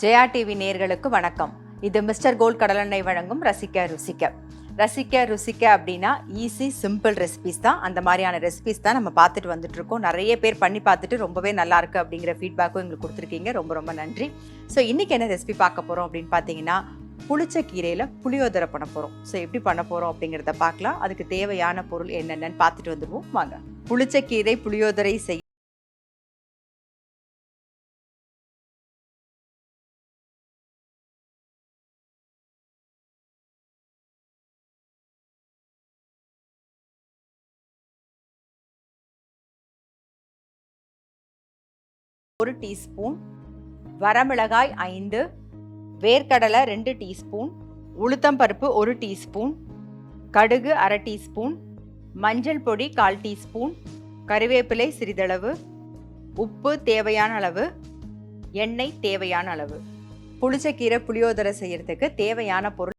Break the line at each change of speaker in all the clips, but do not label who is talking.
Jaya TV நேயர்களுக்கு வணக்கம். இது மிஸ்டர் கோல்ட் கடலெண்ணெய் வழங்கும் ரசிக்க ருசிக்க. ரசிக்க ருசிக்க அப்படின்னா ஈஸி சிம்பிள் ரெசிபிஸ் தான். அந்த மாதிரியான ரெசிபிஸ் தான் நம்ம பார்த்துட்டு வந்துட்டு இருக்கோம். நிறைய பேர் பண்ணி பார்த்துட்டு ரொம்பவே நல்லா இருக்கு அப்படிங்கிற ஃபீட்பேக்கும் எங்களுக்கு கொடுத்துருக்கீங்க. ரொம்ப ரொம்ப நன்றி. ஸோ இன்னைக்கு என்ன ரெசிபி பார்க்க போறோம் அப்படின்னு பார்த்தீங்கன்னா, புளிச்ச கீரையில புளியோதரை பண்ண போறோம். ஸோ எப்படி பண்ண போறோம் அப்படிங்கிறத பார்க்கலாம். அதுக்கு தேவையான பொருள் என்னென்னு பார்த்துட்டு வந்துடுவோம் வாங்க. புளிச்ச கீரை புளியோதரை செய்ய ஒரு டீஸ்பூன், வரமிளகாய் 5, வேர்க்கடலை 2 டீஸ்பூன், உளுத்தம்பருப்பு 1 டீஸ்பூன், கடுகு அரை டீஸ்பூன், மஞ்சள் பொடி 1/4 டீஸ்பூன், கறிவேப்பிலை சிறிதளவு, உப்பு தேவையான அளவு, எண்ணெய் தேவையான அளவு. புளிச்சக்கீரை புளியோதரை செய்யறதுக்கு தேவையான பொருள்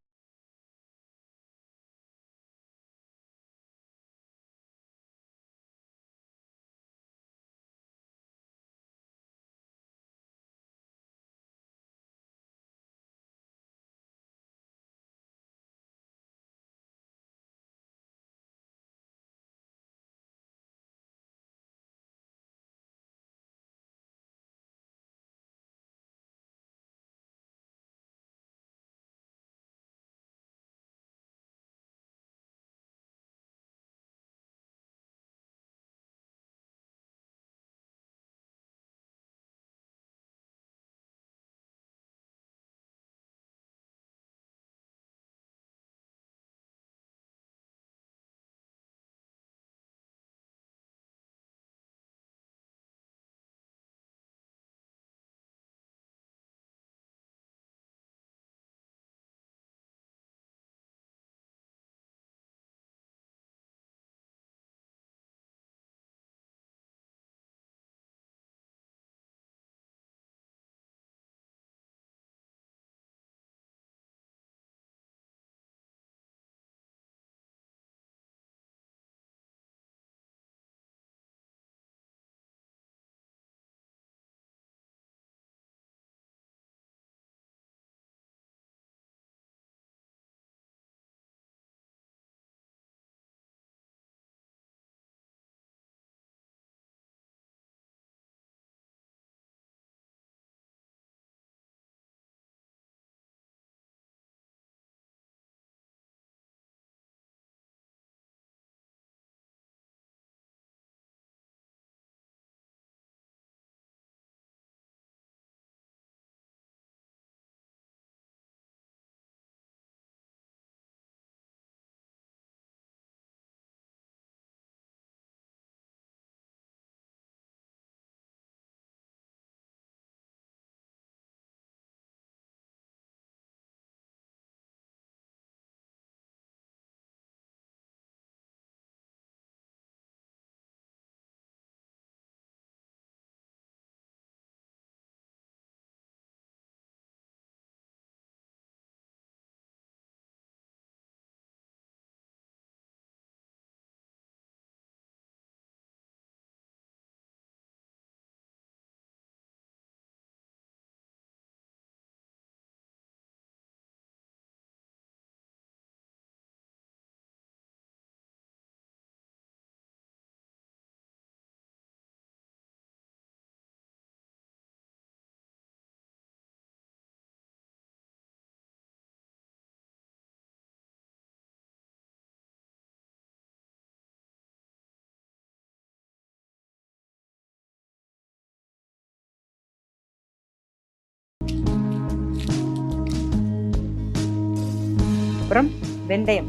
அப்புறம் வெந்தயம்,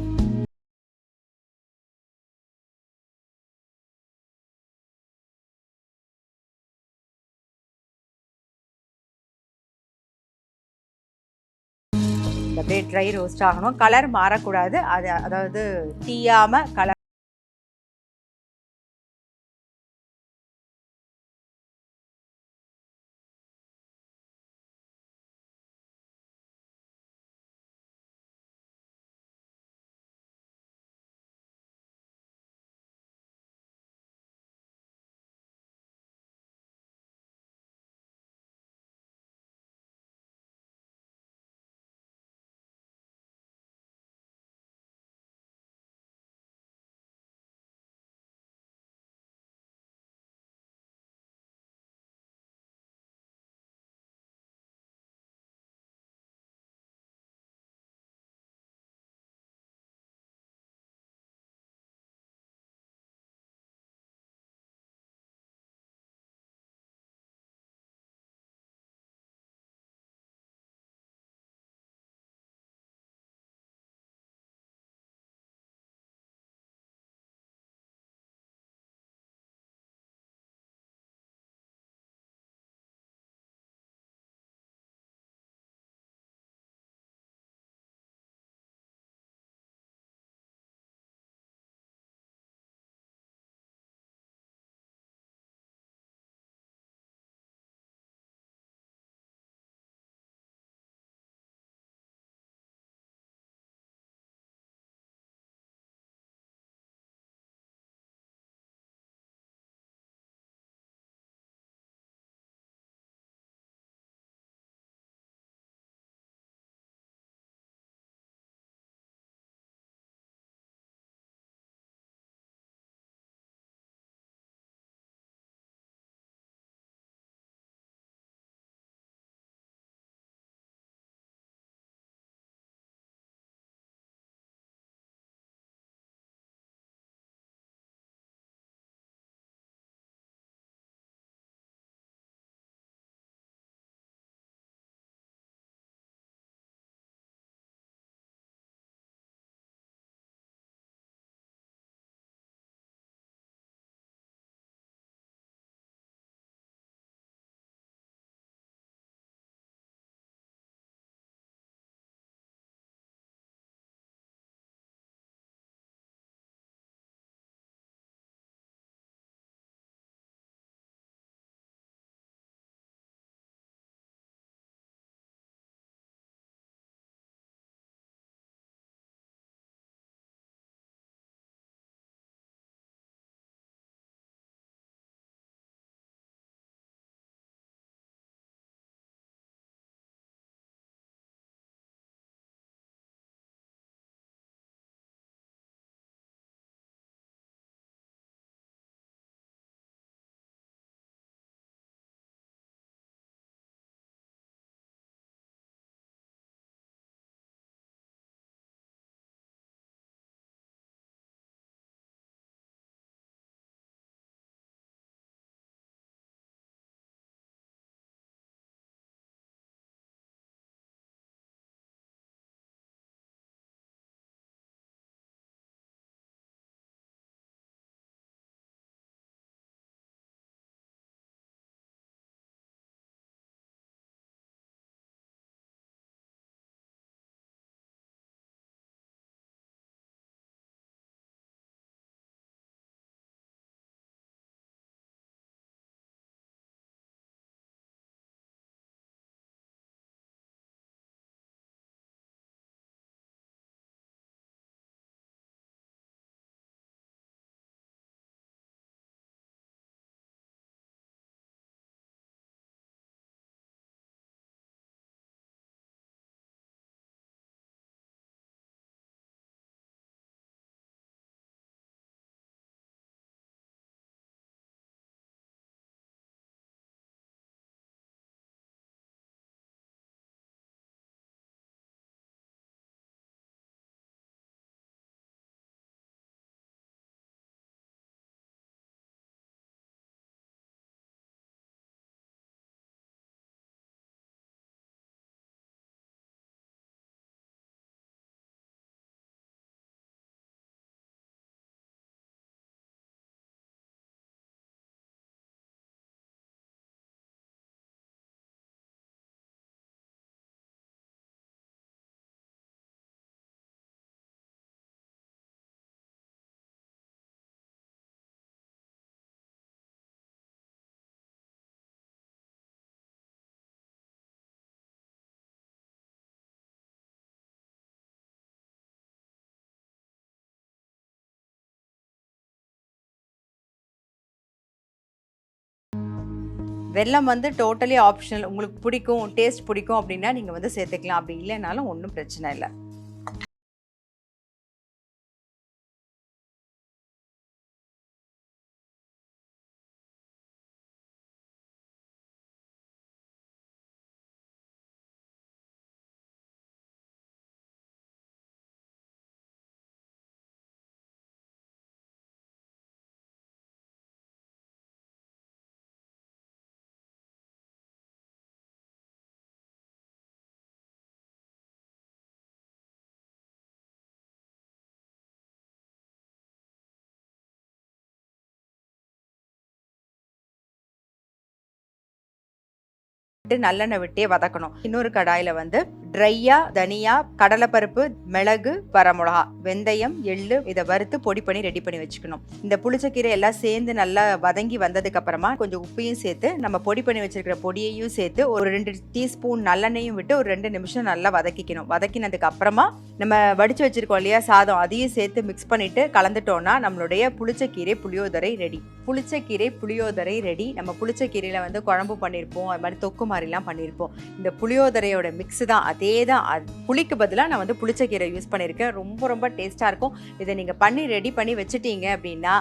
அப்படியே ட்ரை ரோஸ்ட் ஆகணும். கலர் மாறக்கூடாது. அதாவது தீயாம கலர் வெல்லம் வந்து டோட்டலி ஆப்ஷனல். உங்களுக்கு பிடிக்கும், டேஸ்ட் பிடிக்கும் அப்படின்னா நீங்கள் வந்து சேர்த்துக்கலாம். அப்படி இல்லைனாலும் ஒன்றும் பிரச்சனை இல்லை. நல்லெண்ணெய் விட்டே வதக்கணும். இன்னொரு கடாயில வந்து ட்ரையா தனியா, கடலைப்பருப்பு, மிளகு, வரமிளகா, வெந்தயம், எள்ளு இதை வறுத்து பொடி பண்ணி ரெடி பண்ணி வச்சுக்கணும். இந்த புளிச்சக்கீரை எல்லாம் சேர்ந்து நல்லா வதங்கி வந்ததுக்கு அப்புறமா கொஞ்சம் உப்பையும் சேர்த்து நம்ம பொடி பண்ணி வச்சிருக்கிற பொடியையும் சேர்த்து ஒரு 2 டீஸ்பூன் நல்லெண்ணையும் விட்டு ஒரு 2 நிமிஷம் நல்லா வதக்கிக்கணும். வதக்கினதுக்கு அப்புறமா நம்ம வடிச்சு வச்சிருக்கோம் இல்லையா சாதம், அதையும் சேர்த்து மிக்ஸ் பண்ணிட்டு கலந்துட்டோம்னா நம்மளுடைய புளிச்சக்கீரை புளியோதரை ரெடி. புளிச்சக்கீரை புளியோதரை ரெடி. நம்ம புளிச்சக்கீரையில வந்து குழம்பு பண்ணியிருப்போம், அது மாதிரி தொக்கு மாதிரிலாம் பண்ணியிருப்போம். இந்த புளியோதரையோட மிக்ஸ் தான், அதே தான். புளிக்கு பதிலாக நான் வந்து புளிச்சக்கீரை யூஸ் பண்ணியிருக்கேன். ரொம்ப ரொம்ப டேஸ்ட்டாக இருக்கும். இதை நீங்கள் பண்ணி ரெடி பண்ணி வச்சுட்டீங்க அப்படின்னா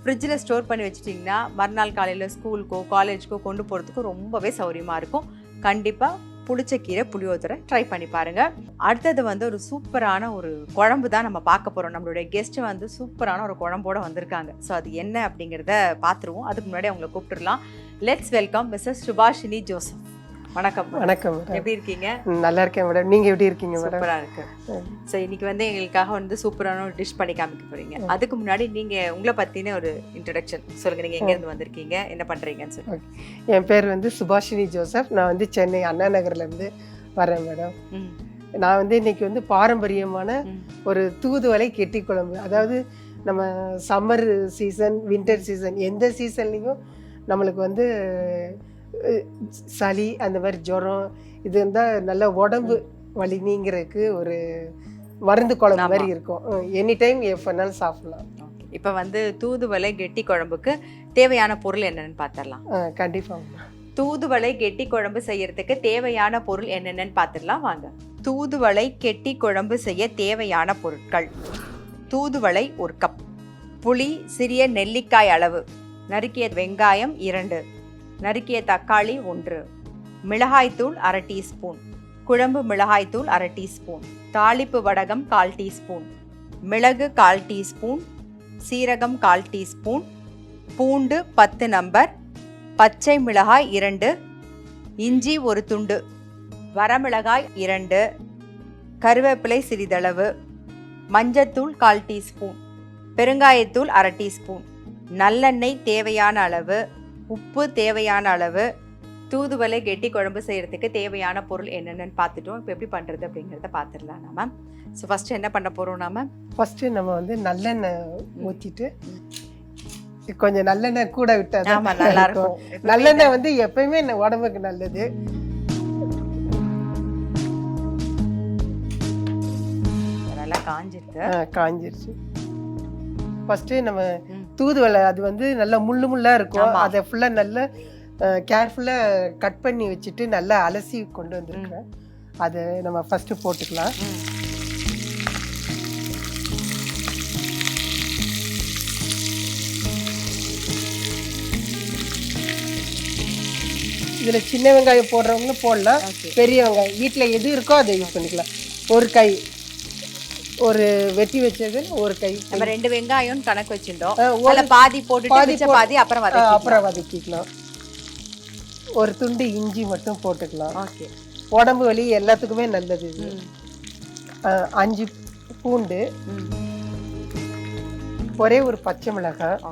ஃப்ரிட்ஜில் ஸ்டோர் பண்ணி வச்சுட்டிங்கன்னா மறுநாள் காலையில் ஸ்கூலுக்கோ காலேஜுக்கோ கொண்டு போகிறதுக்கு ரொம்பவே சௌரியமாக இருக்கும். கண்டிப்பாக புளிச்சக்கீரை புளியோதரை ட்ரை பண்ணி பாருங்கள். அடுத்தது வந்து ஒரு சூப்பரான ஒரு குழம்பு தான் நம்ம பார்க்க போகிறோம். நம்மளுடைய கெஸ்ட்டு வந்து சூப்பரான ஒரு குழம்போட வந்திருக்காங்க. ஸோ அது என்ன அப்படிங்கிறத பார்த்துருவோம். அதுக்கு முன்னாடி அவங்கள கூப்பிட்டுடலாம். Let's welcome Mrs Subhashini Joseph. வணக்கம்.
வணக்கம்.
எப்படி இருக்கீங்க?
நல்லா இருக்கேன் மேடம். நீங்கள் எப்படி இருக்கீங்க?
சூப்பராக இருக்கு. ஸோ இன்னைக்கு வந்து எங்களுக்காக வந்து சூப்பரான ஒரு டிஷ் பண்ணி காமிக்க போறீங்க. அதுக்கு முன்னாடி நீங்கள் உங்களை பற்றின ஒரு இன்ட்ரடக்ஷன் சொல்லுங்கள். நீங்கள் எங்கேருந்து வந்திருக்கீங்க, என்ன பண்ணுறீங்கன்னு சொல்லி.
என் பேர் வந்து சுபாஷினி ஜோசப். நான் வந்து சென்னை அண்ணா நகர்லேருந்து வரேன் மேடம். நான் வந்து இன்னைக்கு வந்து பாரம்பரியமான ஒரு தூதுவளை கெட்டி குழம்பு, அதாவது நம்ம சம்மர் சீசன், வின்டர் சீசன், எந்த சீசன்லேயும் நம்மளுக்கு வந்து சளி அந்த மாதிரி ஜுரம் இது இருந்தால் நல்ல உடம்பு வலி நீங்கிறதுக்கு ஒரு மருந்து குழம்பு மாதிரி இருக்கும். எனி டைம் எப்போனாலும் சாப்பிடலாம்.
இப்போ வந்து தூதுவளை கெட்டி குழம்புக்கு தேவையான பொருள் என்னன்னு பார்த்துடலாம்.
கண்டிப்பாக.
தூதுவளை கெட்டி குழம்பு செய்யறதுக்கு தேவையான பொருள் என்னென்னு பார்த்துடலாம் வாங்க. தூதுவளை கெட்டி குழம்பு செய்ய தேவையான பொருட்கள்: தூதுவளை 1 கப், புளி சிறிய நெல்லிக்காய் அளவு, நறுக்கிய வெங்காயம் 2, நறுக்கிய தக்காளி 1, மிளகாய்த்தூள் 1/2 டீஸ்பூன், குழம்பு மிளகாய்த்தூள் 1/2 டீஸ்பூன், தாளிப்பு வடகம் 1/4 டீஸ்பூன், மிளகு 1/4 டீஸ்பூன், சீரகம் 1/4 டீஸ்பூன், பூண்டு 10 நம்பர், பச்சை மிளகாய் 2, இஞ்சி 1 துண்டு, வரமிளகாய் 2, கருவேப்பிலை சிறிதளவு, மஞ்சத்தூள் 1/4 டீஸ்பூன், பெருங்காயத்தூள் 1/2 டீஸ்பூன், நல்லெண்ணெய் தேவையான அளவு, உப்பு தேவையான அளவு. தூதுவளை கெட்டி குழம்பு செய்கிறதுக்கு தேவையான பொருள் என்னென்னு பார்த்துட்டோம். இப்போ எப்படி பண்ணுறது அப்படிங்கிறத பார்த்துடலாம் நாம. ஸோ ஃபஸ்ட்டு என்ன பண்ண போகிறோம் நாம?
ஃபஸ்ட்டு நம்ம வந்து நல்லெண்ணெய் ஊற்றிட்டு, கொஞ்சம் நல்லெண்ணெய் கூட விட்டால் தான் நல்லா இருக்கும். நல்லெண்ணெய் வந்து எப்பயுமே உடம்புக்கு நல்லது.
நல்லா காஞ்சிருக்கு.
காஞ்சிருச்சு. ஃபஸ்ட்டு நம்ம தூதுவளை அது வந்து நல்லா முள்ளாக இருக்கும். அதை ஃபுல்லாக நல்லா கேர்ஃபுல்லாக கட் பண்ணி வச்சுட்டு நல்லா அலசி கொண்டு வந்துருக்கேன். அதை நம்ம ஃபஸ்ட்டு போட்டுக்கலாம். இதில் சின்ன வெங்காயம் போடுறவங்களும் போடலாம், பெரிய வெங்காயம் வீட்டில் எது இருக்கோ அதை யூஸ் பண்ணிக்கலாம். ஒரு கை ஒரு வெட்டி வச்சது, ஒரு கை.
நம்ம 2 வெங்காயம் கணக்கு வச்சிருந்தோம். பாதி போட்டு பாதி
அப்புறம் வதக்கிக்கலாம். ஒரு துண்டு இஞ்சி மட்டும் போட்டுக்கலாம். உடம்பு வலி எல்லாத்துக்குமே நல்லது இது. 5 பூண்டு, ஒரே ஒரு பச்சை மிளகாய்,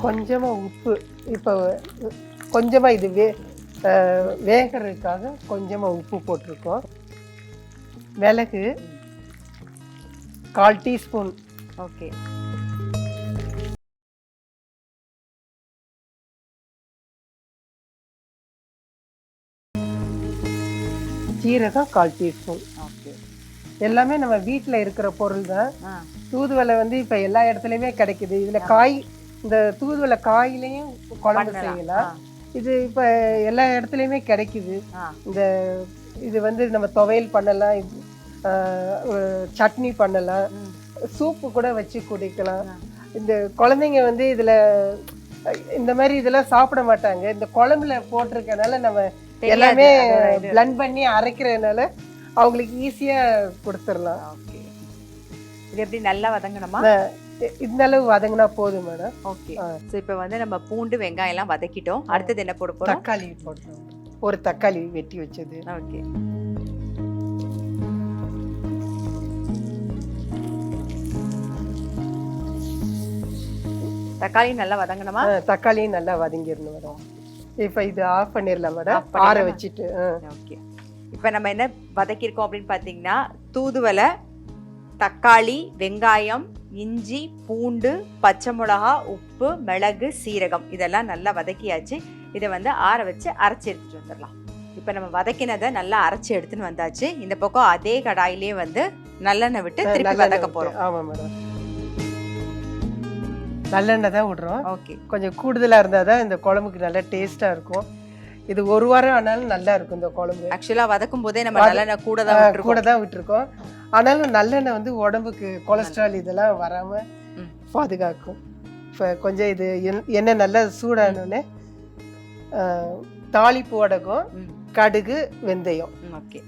கொஞ்சமா உப்பு. இப்போ கொஞ்சமா இது வேகிறதுக்காக கொஞ்சமாக உப்பு போட்டிருக்கோம். மிளகு 1/4 டீஸ்பூன்.
ஓகே.
ஜீரகம் 1/4 டீஸ்பூன்.
ஓகே.
எல்லாமே நம்ம வீட்டில் இருக்கிற பொருள் தான். தூதுவளை வந்து இப்போ எல்லா இடத்துலையுமே கிடைக்குது. இதில் காய் இந்த தூதுவளை காயிலையும் குழம்பு
பண்ணலாம்.
செய்யலாம். இது இப்போ எல்லா இடத்துலையுமே கிடைக்குது.
ஆ.
இந்த இது வந்து நம்ம துவையல் பண்ணலாம், சட்னி பண்ணலாம்,
ம்.
சூப்பு கூட வச்சு குடிக்கலாம்.
ஆ.
இந்த குழந்தைங்க வந்து இதில் இந்த மாதிரி இதெல்லாம் சாப்பிட மாட்டாங்க. இந்த குழம்புல போட்டிருக்கனால நம்ம
தெரியாது
எல்லாமே
அதோட இது.
பிளண்ட் பண்ணி அரைக்கிறதுனால அவங்களுக்கு ஈஸியாக கொடுத்துடலாம்.
ஓகே. இது எப்படி நல்லா வதங்கணுமா?
இந்த அளவு வதங்கினா போதும் மேடம்.
ஓகே. ஸோ இப்போ வந்து நம்ம பூண்டு வெங்காயம் எல்லாம் வதக்கிட்டோம். அடுத்தது என்ன போட போறோம்?
தக்காளி போடுறோம். ஒரு தக்காளி வெட்டி வச்சது.
ஓகே. தக்காளி நல்லா வதங்கணுமா?
தக்காளியும் நல்லா வதங்கிடணும் மேடம். இப்போ இது ஆஃப் பண்ணிடலாம் மேடம்.
Off பண்ணிடலாமா?
ஆற வச்சுட்டு.
ஓகே. இப்போ நம்ம என்ன வதக்கியிருக்கோம் அப்படின்னு பார்த்தீங்கன்னா, தூதுவளை, தக்காளி, வெங்காயம், இஞ்சி, பூண்டு, பச்சை மிளகா, உப்பு, மிளகு, சீரகம் இதெல்லாம் நல்லா வதக்கியாச்சு. இதை வந்து ஆற வச்சு அரைச்சி எடுத்துட்டு வந்துடலாம். இப்போ நம்ம வதக்கினதை நல்லா அரைச்சி எடுத்துன்னு வந்தாச்சு. இந்த பக்கம் அதே கடாயிலே வந்து நல்லெண்ணெய் விட்டு திருப்பி வதக்க போகிறோம்.
ஆமாம் மேடம். நல்லெண்ணெய் தான் விடுறோம்.
ஓகே.
கொஞ்சம் கூடுதலாக இருந்தால் தான் இந்த குழம்புக்கு நல்லா டேஸ்ட்டாக இருக்கும். இது ஒரு வாரம் ஆனாலும் நல்லா இருக்கும் இந்த குழம்பு.
ஆக்சுவலாக வதக்கும் போதே நம்ம நல்லெண்ணெய் கூட தான்
விட்டுருக்கோம். ஆனாலும் நல்லெண்ணெய் வந்து உடம்புக்கு கொலஸ்ட்ரால் இதெல்லாம் வராமல் பாதுகாக்கும். இப்போ கொஞ்சம் இது எண்ணெய் நல்லா சூடானோடனே தாளிப்பு வடகம், கடுகு, வெந்தயம்.
ஓகே.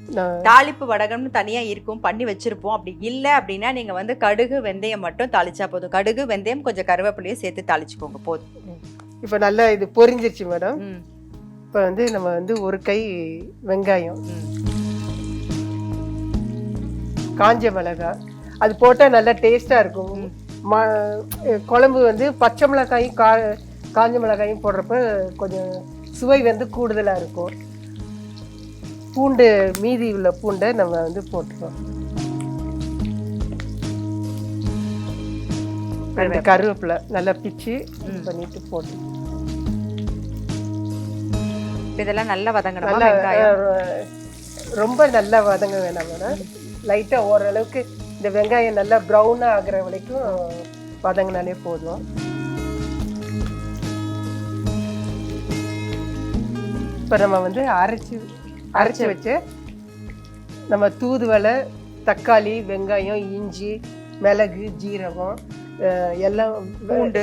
தாளிப்பு வடகம்னு தனியா இருக்கும், பண்ணி வச்சிருப்போம். அப்படி இல்லை அப்படின்னா நீங்க வந்து கடுகு வெந்தயம் மட்டும் தாளிச்சா போதும். கடுகு வெந்தயம் கொஞ்சம் கருவேப்பிலையும் சேர்த்து தாளிச்சுக்கோங்க போதும்.
இப்போ நல்லா இது பொரிஞ்சிருச்சு மேடம். இப்போ வந்து நம்ம வந்து ஒரு கை வெங்காயம், காஞ்ச மிளகாய் அது போட்டால் நல்லா டேஸ்டாக இருக்கும். குழம்பு வந்து பச்சை மிளகாயும் காஞ்ச மிளகாயும் போடுறப்ப கொஞ்சம் சுவை வந்து கூடுதலாக இருக்கும். பூண்டு மீதி உள்ள பூண்டை நம்ம வந்து போட்டுருவோம். கருவேப்பிலை நல்லா பிச்சு பண்ணிட்டு போட்டு
இதெல்லாம் நல்லா வதங்கணும்.
ரொம்ப நல்லா வதங்க வேணாம் மேடம். லைட்டாக ஓரளவுக்கு இந்த வெங்காயம் நல்லா ப்ரௌனாக ஆகிற வரைக்கும் வதங்கினாலே போதும். இப்போ நம்ம வந்து அரைச்சி வச்சு நம்ம தூதுவளை, தக்காளி, வெங்காயம், இஞ்சி, மிளகு, ஜீரகம் எல்லாம்
பூண்டு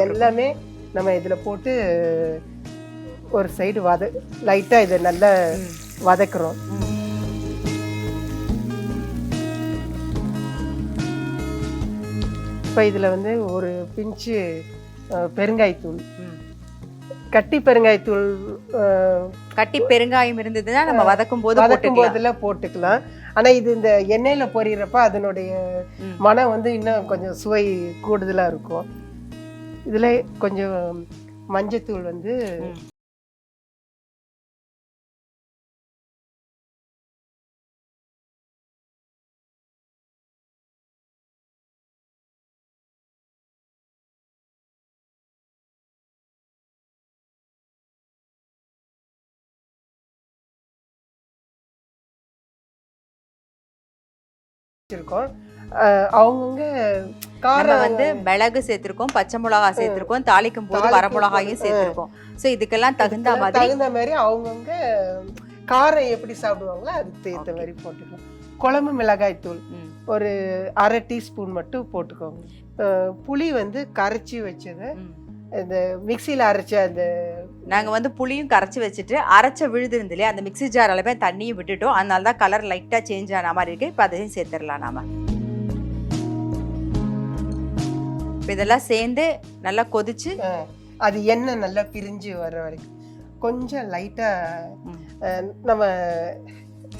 எல்லாமே நம்ம இதில் போட்டு ஒரு சைடு லைட்டாக இதை நல்லா வதக்குறோம். இப்போ இதில் வந்து ஒரு பிஞ்சு பெருங்காயத்தூள், கட்டி பெருங்காயத்தூள்,
கட்டி பெருங்காயம் இருந்ததுன்னா நம்ம வதக்கும் போதுல
போட்டுக்கலாம். ஆனா இது இந்த எண்ணெயில பொரியறப்ப அதனுடைய மனம் வந்து இன்னும் கொஞ்சம் சுவை கூடுதலா இருக்கும். இதுல கொஞ்சம் மஞ்சத்தூள் வந்து இருக்கோம். அவங்கவுங்க காரம்
வந்து மிளகு சேர்த்திருக்கோம், பச்சை மிளகா சேர்த்திருக்கோம், தாளிக்கும் போது வரமிளகாயும் சேர்த்திருக்கோம். ஸோ இதுக்கெல்லாம் தகுந்த
மாதிரி அவங்கவுங்க காரம் எப்படி சாப்பிடுவாங்களோ அதுக்கு ஏற்ற மாதிரி போட்டுக்கலாம். குழம்பு மிளகாய் தூள் ஒரு 1/2 டீஸ்பூன் மட்டும் போட்டுக்கோங்க. புளி வந்து கரைச்சி வச்சது, இந்த மிக்சியில் அரைச்ச அந்த
நாங்கள் வந்து புளியும் கரைச்சி வச்சுட்டு அரைச்ச விழுது இருந்து இல்லையா அந்த மிக்சி ஜார் அளவே தண்ணியும் விட்டுட்டோம். அதனால தான் கலர் லைட்டாக சேஞ்ச் ஆன மாதிரி இருக்கு. இப்போ அதையும் சேர்த்துடலாம் நாம. இப்போ இதெல்லாம் சேர்ந்து நல்லா கொதிச்சு
அது எண்ணெய் நல்லா பிரிஞ்சு வர்ற வரைக்கும் கொஞ்சம் லைட்டாக நம்ம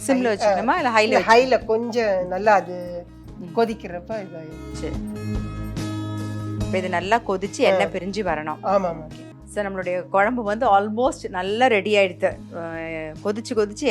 சிம்ல வச்சுக்கணுமா இல்லை
ஹைல கொஞ்சம் நல்லா அது கொதிக்கிறப்ப இதாகிடுச்சு.
இப்போ இது நல்லா கொதிச்சு எண்ணெய் பிரிஞ்சு வரணும்.
ஆமாம்.
ஸோ நம்மளுடைய குழம்பு வந்து ஆல்மோஸ்ட் நல்லா ரெடி ஆயிடுது. கொதிச்சு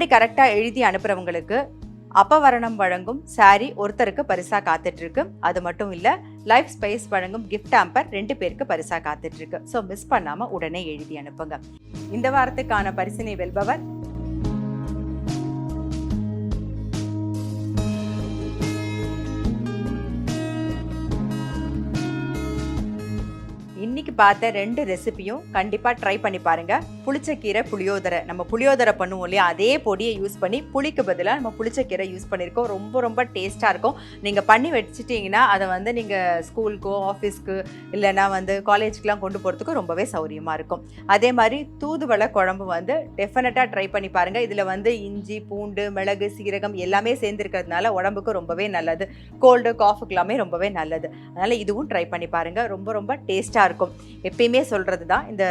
அப்படி கரெக்டாக எழுதி அனுப்புறவங்களுக்கு அபவரணம் வழங்கும் சாரி ஒருத்தருக்கு பரிசா காத்துட்டு இருக்கு. அது மட்டும் இல்ல, லைஃப் ஸ்பைஸ் வழங்கும் கிஃப்ட் ஆம்பர் 2 பேருக்கு பரிசா காத்துட்டு இருக்கு. ஸோ மிஸ் பண்ணாம உடனே எழுதி அனுப்புங்க. இந்த வாரத்துக்கான பரிசினை வெல்பவர் இன்னைக்கு பார்த்த 2 ரெசிபியும் கண்டிப்பாக ட்ரை பண்ணி பாருங்க. புளிச்சக்கீரை புளியோதரை, நம்ம புளியோதரை பண்ணுவோம் இல்லையா, அதே பொடியை யூஸ் பண்ணி புளிக்கு பதிலாக நம்ம புளிச்சக்கீரை யூஸ் பண்ணியிருக்கோம். ரொம்ப ரொம்ப டேஸ்ட்டாக இருக்கும். நீங்கள் பண்ணி வச்சுட்டிங்கன்னா அதை வந்து நீங்கள் ஸ்கூலுக்கோ ஆஃபீஸ்க்கு இல்லைனா வந்து காலேஜுக்கெலாம் கொண்டு போகிறதுக்கு ரொம்பவே சௌரியமாக இருக்கும். அதே மாதிரி தூதுவளை குழம்பு வந்து டெஃபினட்டாக ட்ரை பண்ணி பாருங்கள். இதில் வந்து இஞ்சி, பூண்டு, மிளகு, சீரகம் எல்லாமே சேர்ந்துருக்கிறதுனால உடம்புக்கு ரொம்பவே நல்லது. கோல்டு காஃபுக்கெல்லாமே ரொம்பவே நல்லது. அதனால் இதுவும் ட்ரை பண்ணி பாருங்கள். ரொம்ப ரொம்ப டேஸ்ட்டாக இருக்கும். எப்பயுமே சொல்கிறது தான், இந்த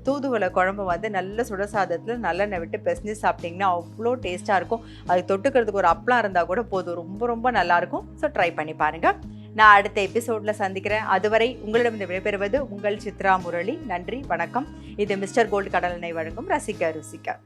தூதுவளை குழம்பு வந்து நல்ல சுடசாதத்தில் நல்லெண்ணெய் விட்டு பெசஞ்சு சாப்பிட்டிங்கன்னா அவ்வளோ டேஸ்ட்டாக இருக்கும். அது தொட்டுக்கிறதுக்கு ஒரு அப்பளம் இருந்தால் கூட போதும், ரொம்ப ரொம்ப நல்லாயிருக்கும். ஸோ ட்ரை பண்ணி பாருங்கள். நான் அடுத்த எபிசோடில் சந்திக்கிறேன். அதுவரை உங்களிடம் விடைபெறுவது உங்கள் சித்ரா முரளி. நன்றி, வணக்கம். இது மிஸ்டர் கோல்டு கடலெண்ணெய் வழங்கும் ரசிக்க ருசிக்க.